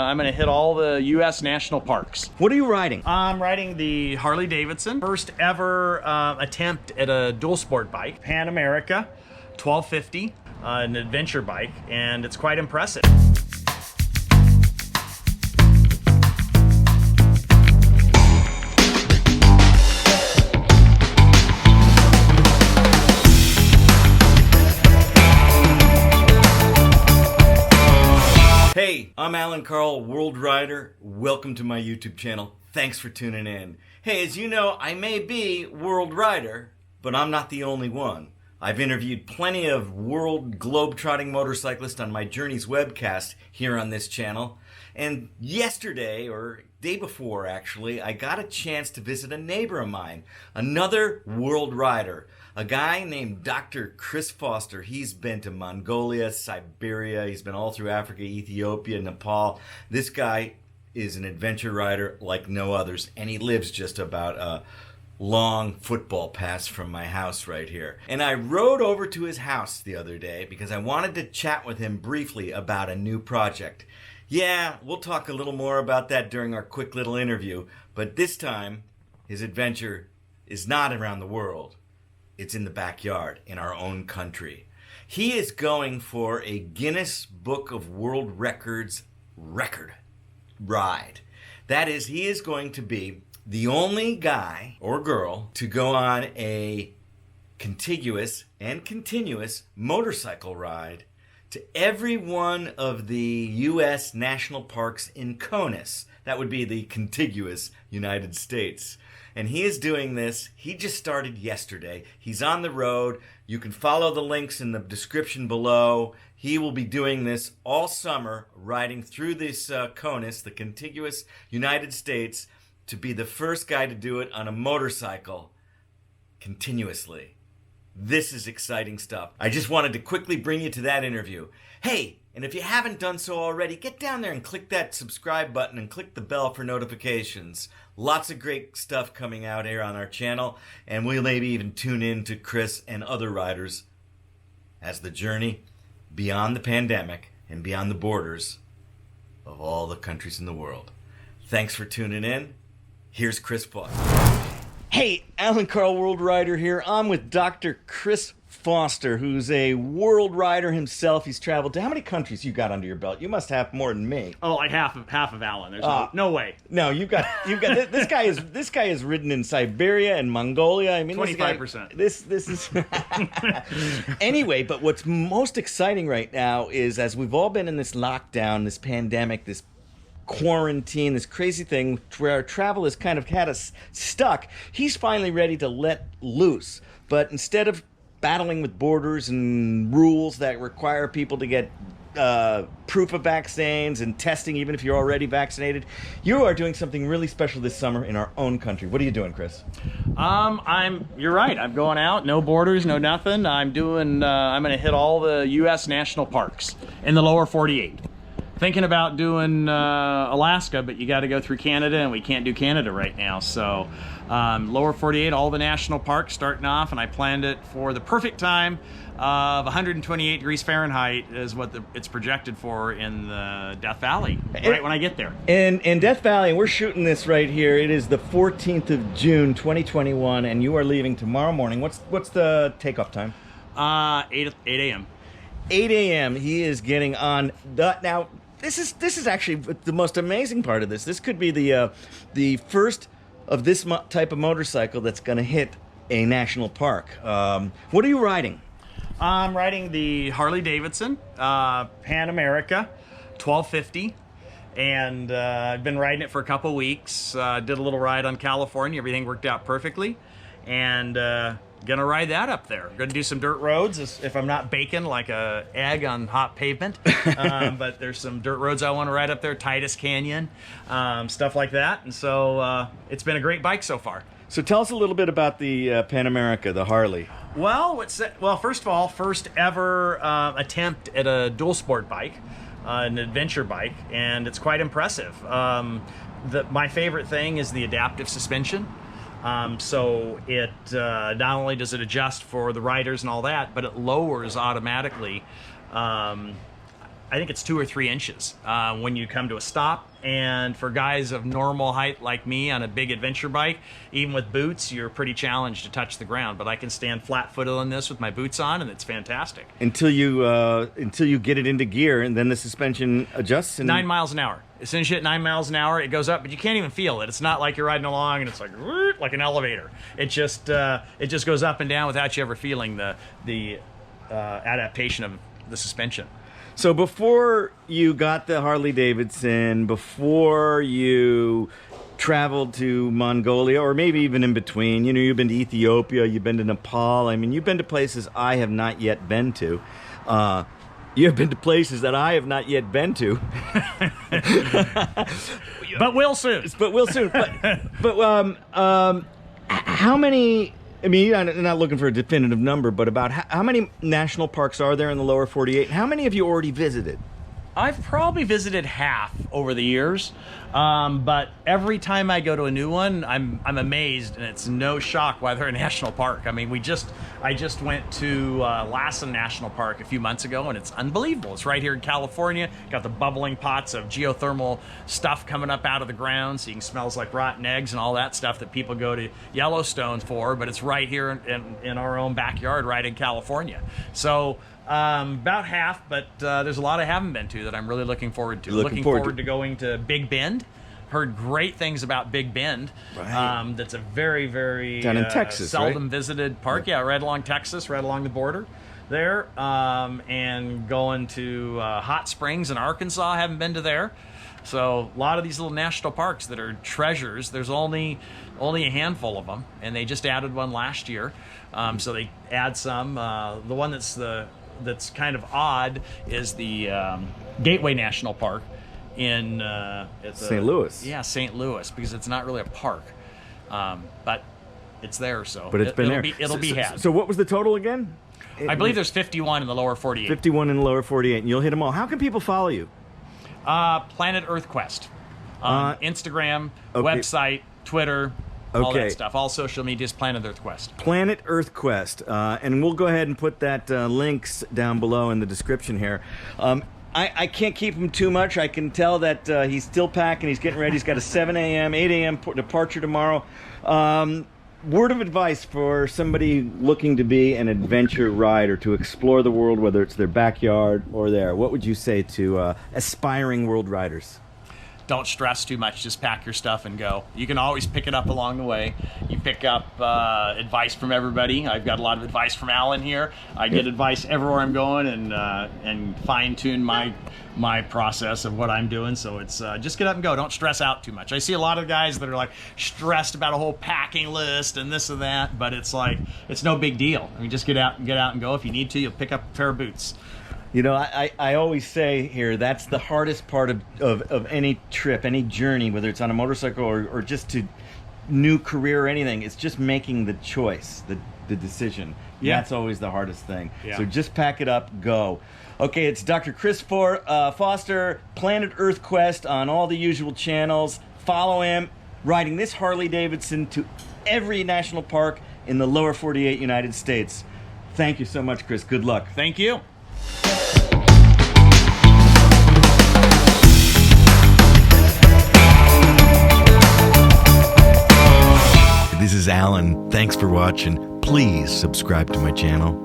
I'm gonna hit all the U.S. national parks. What are you riding? I'm riding the Harley-Davidson. First ever attempt at a dual sport bike. Panamerica 1250, an adventure bike, and it's quite impressive. Hey, I'm Alan Carl, WorldRider. Welcome to my YouTube channel. Thanks for tuning in. Hey, as you know, I may be WorldRider, but I'm not the only one. I've interviewed plenty of world globe-trotting motorcyclists on my Journeys webcast here on this channel. And yesterday, or day before actually, I got a chance to visit a neighbor of mine, another WorldRider. A guy named Dr. Chris Foster. He's been to Mongolia, Siberia, he's been all through Africa, Ethiopia, Nepal. This guy is an adventure rider like no others, and he lives just about a long football pass from my house right here. And I rode over to his house the other day because I wanted to chat with him briefly about a new project. Yeah, we'll talk a little more about that during our quick little interview, but this time his adventure is not around the world. It's in the backyard, in our own country. He is going for a Guinness Book of World Records record ride. That is, he is going to be the only guy or girl to go on a contiguous and continuous motorcycle ride to every one of the U.S. national parks in CONUS. That would be the contiguous United States. And he is doing this. He just started yesterday. He's on the road. You can follow the links in the description below. He will be doing this all summer, riding through this CONUS, the contiguous United States, to be the first guy to do it on a motorcycle continuously. This is exciting stuff. I just wanted to quickly bring you to that interview. Hey, and if you haven't done so already, get down there and click that subscribe button and click the bell for notifications. Lots of great stuff coming out here on our channel, and we'll maybe even tune in to Chris and other riders as the journey beyond the pandemic and beyond the borders of all the countries in the world. Thanks for tuning in. Here's Chris Foster. Hey, Alan Carl, WorldRider here. I'm with Dr. Chris Foster, who's a world rider himself. He's traveled to how many countries you got under your belt? You must have more than me. Oh, like half of Alan. There's no way. No, you've got this guy is ridden in Siberia and Mongolia. I mean, 25%. This is anyway. But what's most exciting right now is, as we've all been in this lockdown, this pandemic, this quarantine, this crazy thing where our travel has kind of had us stuck, he's finally ready to let loose. But instead of battling with borders and rules that require people to get proof of vaccines and testing even if you're already vaccinated, you are doing something really special this summer in our own country. What are you doing, Chris? You're right. I'm going out, no borders, no nothing. I'm gonna hit all the U.S. national parks in the lower 48. Thinking about doing Alaska, but you got to go through Canada, and we can't do Canada right now. So lower 48, all the national parks starting off, and I planned it for the perfect time of 128 degrees Fahrenheit is what it's projected for in the Death Valley, right when I get there. In Death Valley, and we're shooting this right here. It is the 14th of June, 2021, and you are leaving tomorrow morning. What's the takeoff time? 8 a.m. 8 a.m. He is getting on the now. This is actually the most amazing part of this. This could be the first of this type of motorcycle that's going to hit a national park. What are you riding? I'm riding the Harley-Davidson Panamerica 1250, and I've been riding it for a couple weeks. Did a little ride on California. Everything worked out perfectly, and gonna ride that up there. Gonna do some dirt roads if I'm not baking like a egg on hot pavement. But there's some dirt roads I want to ride up there, Titus Canyon, stuff like that. And so it's been a great bike so far. So tell us a little bit about the Panamerica, the Harley. Well, first of all, first ever attempt at a dual sport bike, an adventure bike, and it's quite impressive. My favorite thing is the adaptive suspension. So it not only does it adjust for the riders and all that, but it lowers automatically I think it's 2 or 3 inches when you come to a stop. And for guys of normal height like me on a big adventure bike, even with boots, you're pretty challenged to touch the ground. But I can stand flat-footed on this with my boots on, and it's fantastic. Until you get it into gear, and then the suspension adjusts. And 9 miles an hour. As soon as you hit 9 miles an hour, it goes up, but you can't even feel it. It's not like you're riding along and it's like an elevator. It just goes up and down without you ever feeling the adaptation of the suspension. So before you got the Harley-Davidson, before you traveled to Mongolia, or maybe even in between, you've been to Ethiopia, you've been to Nepal. I mean, you've been to places I have not yet been to. You have been to places that I have not yet been to. But we'll soon. But how many... I mean, you're not looking for a definitive number, but about how many national parks are there in the lower 48? How many have you already visited? I've probably visited half over the years, but every time I go to a new one, I'm amazed, and it's no shock why they're a national park. I mean, I just went to Lassen National Park a few months ago, and it's unbelievable. It's right here in California. Got the bubbling pots of geothermal stuff coming up out of the ground, so you can smells like rotten eggs and all that stuff that people go to Yellowstone for, but it's right here in our own backyard, right in California. So about half, but there's a lot I haven't been to that I'm really looking forward to. Looking forward to going to Big Bend. Heard great things about Big Bend. Right. That's a very, very down in Texas, seldom visited park. Yeah, right along Texas, right along the border there. And going to Hot Springs in Arkansas. I haven't been to there. So a lot of these little national parks that are treasures. There's only a handful of them, and they just added one last year. So they add some. The one that's kind of odd is the Gateway National Park in St. Louis. Yeah, St. Louis, because it's not really a park, but it's there. So, but it'll be had. So what was the total again? I believe there's 51 in the lower 48. 51 in the lower 48, and you'll hit them all. How can people follow you? Planet Earth Quest, Instagram, website, Twitter. All that stuff. All social media is Planet Earth Quest. Planet Earth Quest. And we'll go ahead and put that links down below in the description here. I can't keep him too much. I can tell that he's still packing. He's getting ready. He's got a 7 a.m., 8 a.m. departure tomorrow. Word of advice for somebody looking to be an adventure rider, to explore the world, whether it's their backyard or there. What would you say to aspiring world riders? Don't stress too much. Just pack your stuff and go. You can always pick it up along the way. You pick up advice from everybody. I've got a lot of advice from Alan here. I get advice everywhere I'm going, and fine-tune my process of what I'm doing. So it's just get up and go. Don't stress out too much. I see a lot of guys that are like stressed about a whole packing list and this and that, but it's like it's no big deal. I mean, just get out and go. If you need to, you'll pick up a pair of boots. I always say here, that's the hardest part of any trip, any journey, whether it's on a motorcycle or just to new career or anything. It's just making the choice, the decision. Yeah. That's always the hardest thing. Yeah. So just pack it up, go. Okay, it's Dr. Chris Foster, Planet Earth Quest on all the usual channels. Follow him, riding this Harley-Davidson to every national park in the lower 48 United States. Thank you so much, Chris. Good luck. Thank you. This is Alan. Thanks for watching. Please subscribe to my channel.